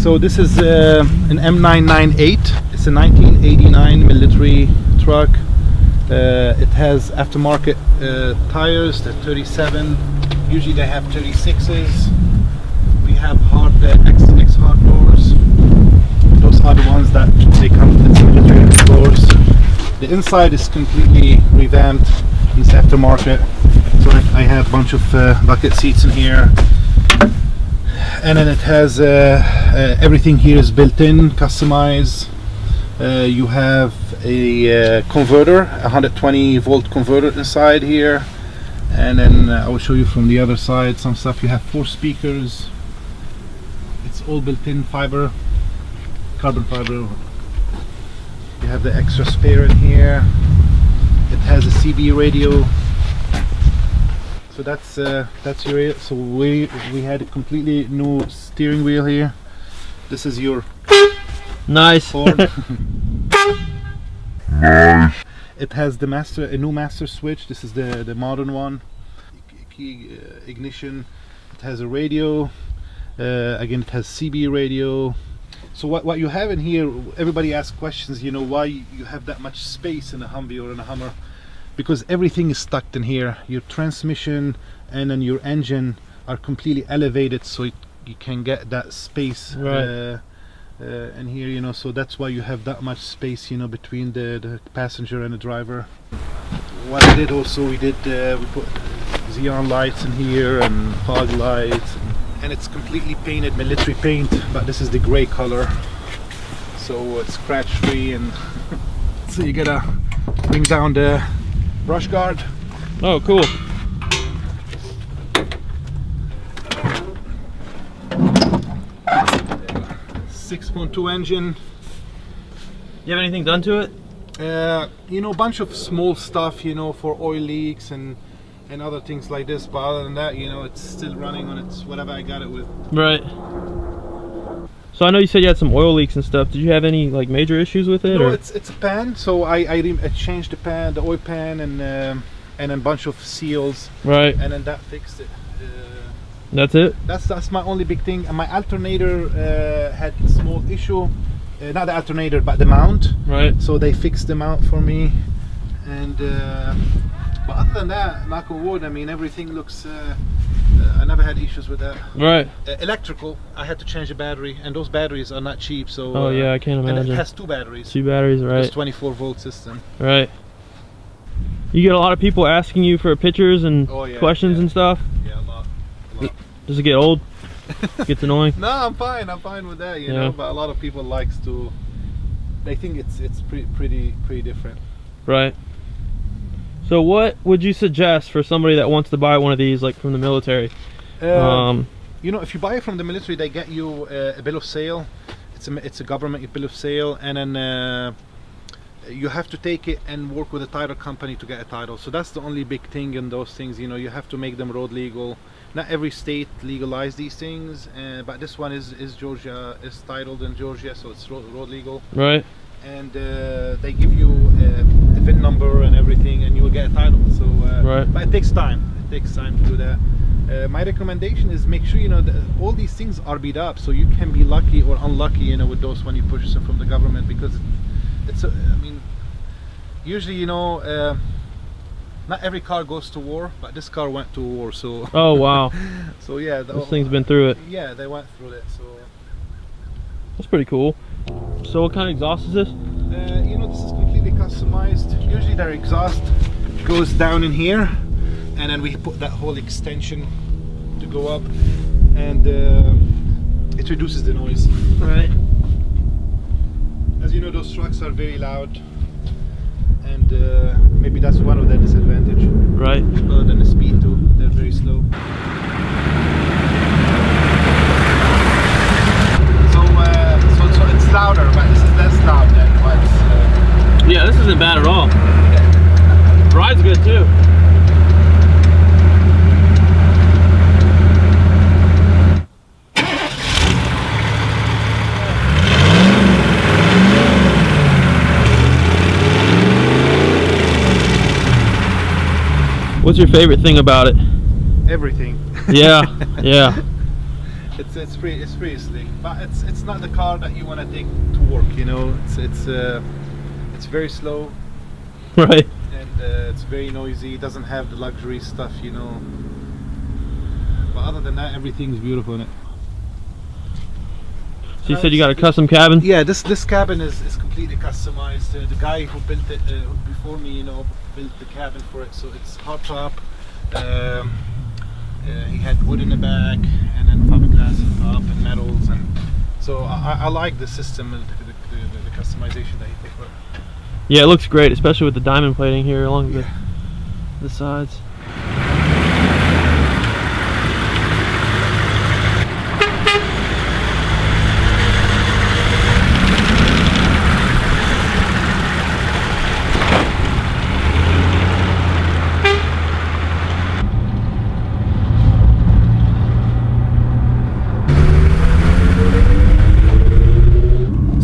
So this is an M998. It's a 1989 military truck. It has aftermarket tires, the 37. Usually they have 36s. We have hard X hard doors. Those are the ones that they come with the military doors. The inside is completely revamped. It's aftermarket. So I have a bunch of bucket seats in here. And then it has everything here is built in, customized. You have a converter, a 120 volt converter inside here, and then I will show you from the other side some stuff. You have 4 speakers. It's all built in fiber, carbon fiber. You have the extra spare in here. It has a CB radio. So that's your. So we had a completely new steering wheel here. This is your nice Ford. Nice. It has a new master switch. This is the modern one. Key ignition. It has a radio. Again, it has CB radio. So what you have in here, everybody asks questions. You know, why you have that much space in a Humvee or in a Hummer? Because everything is stuck in here. Your transmission and then your engine are completely elevated, so you can get that space. Right. And here, you know, so that's why you have that much space, you know, between the passenger and the driver. What I did also, we put xenon lights in here and fog lights, and it's completely painted military paint, but this is the gray color, so it's scratch free. And so you gotta bring down the brush guard. Oh, cool. .2 engine. You have anything done to it? You know, a bunch of small stuff, you know, for oil leaks and other things like this, but other than that, you know, it's still running on its whatever I got it with. Right. So I know you said you had some oil leaks and stuff. Did you have any like major issues with it? No, or? it's a pan. So I changed the pan, the oil pan, and a bunch of seals. Right. And then that fixed it. That's it? That's my only big thing. And my alternator had a small issue. Not the alternator, but the mount. Right. So they fixed the mount for me. And but other than that, knock on wood, I mean, everything looks. I never had issues with that. Right. Electrical, I had to change the battery, and those batteries are not cheap. So. Oh yeah, I can't imagine. And it has 2 batteries. 2 batteries, right? It's 24 volt system. Right. You get a lot of people asking you for pictures and questions and stuff. Yeah, a lot. Does it get old? Gets annoying? No, I'm fine with that, you know, but a lot of people likes to, they think it's pretty different. Right. So what would you suggest for somebody that wants to buy one of these, like from the military? You know, if you buy it from the military, they get you a bill of sale. It's a government bill of sale, and then you have to take it and work with a title company to get a title. So that's the only big thing in those things, you know, you have to make them road legal. Not every state legalize these things, but this one is Georgia, is titled in Georgia, so it's road legal. Right. And they give you a VIN number and everything, and you will get a title. So, right. But it takes time. It takes time to do that. My recommendation is make sure, you know, that all these things are beat up, so you can be lucky or unlucky, you know, with those when you purchase them from the government, because it's I mean, usually, you know, not every car goes to war, but this car went to war, so. Oh wow. So yeah, this thing's been through it. Yeah, they went through it, so. That's pretty cool. So what kind of exhaust is this? You know, this is completely customized. Usually their exhaust goes down in here, and then we put that whole extension to go up, and it reduces the noise. Right. As you know, those trucks are very loud, and maybe that's one of their disadvantage. Right. Other than the speed too, they're very slow. So it's louder, but this is less loud than what's. Yeah, this isn't bad at all. Ride's good too. What's your favorite thing about it? Everything. Yeah, yeah. It's pretty slick, but it's not the car that you want to take to work. You know, it's very slow, Right. and it's very noisy. It doesn't have the luxury stuff, you know. But other than that, everything's beautiful in it. So you said you got a custom cabin? Yeah, this cabin is completely customized. The guy who built it before me, you know, built the cabin for it. So it's hard top. He had wood in the back, and then fiberglass on top, and metals, and so I like the system and the customization that he put for it. Yeah, it looks great, especially with the diamond plating here along the sides.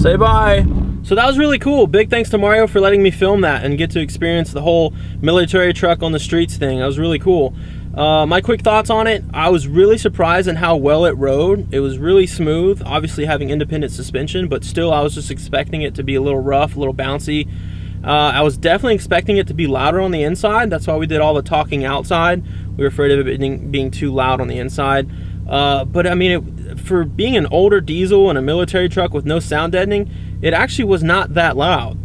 Say bye. So that was really cool. Big thanks to Mario for letting me film that and get to experience the whole military truck on the streets thing. That was really cool. My quick thoughts on it, I was really surprised in how well it rode. It was really smooth, obviously having independent suspension, but still I was just expecting it to be a little rough, a little bouncy. I was definitely expecting it to be louder on the inside. That's why we did all the talking outside. We were afraid of it being too loud on the inside. But I mean, for being an older diesel and a military truck with no sound deadening, it actually was not that loud.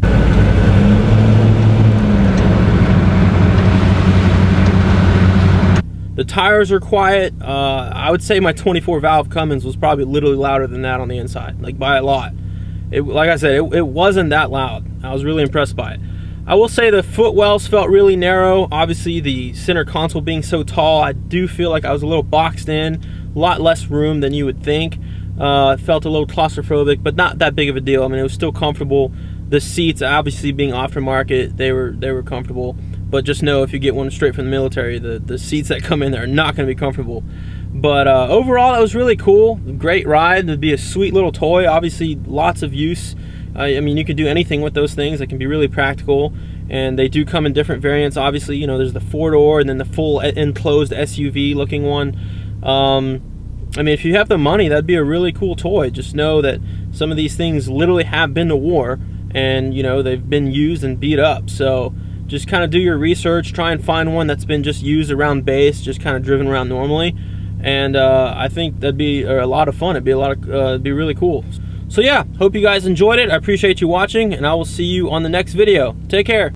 The tires are quiet. I would say my 24 valve Cummins was probably literally louder than that on the inside, like by a lot. Like I said, it wasn't that loud. I was really impressed by it. I will say the footwells felt really narrow. Obviously the center console being so tall, I do feel like I was a little boxed in, a lot less room than you would think. It felt a little claustrophobic, but not that big of a deal. I mean, it was still comfortable. The seats, obviously being aftermarket, they were comfortable. But just know if you get one straight from the military, the seats that come in there are not going to be comfortable. But overall, that was really cool. Great ride. It'd be a sweet little toy. Obviously, lots of use. I mean, you can do anything with those things. They can be really practical, and they do come in different variants. Obviously, you know, there's the 4-door and then the full enclosed SUV looking one. I mean, if you have the money, that'd be a really cool toy. Just know that some of these things literally have been to war, and you know, they've been used and beat up. So just kind of do your research, try and find one that's been just used around base, just kind of driven around normally. And I think that'd be a lot of fun. It'd be really cool. So yeah, hope you guys enjoyed it. I appreciate you watching, and I will see you on the next video. Take care.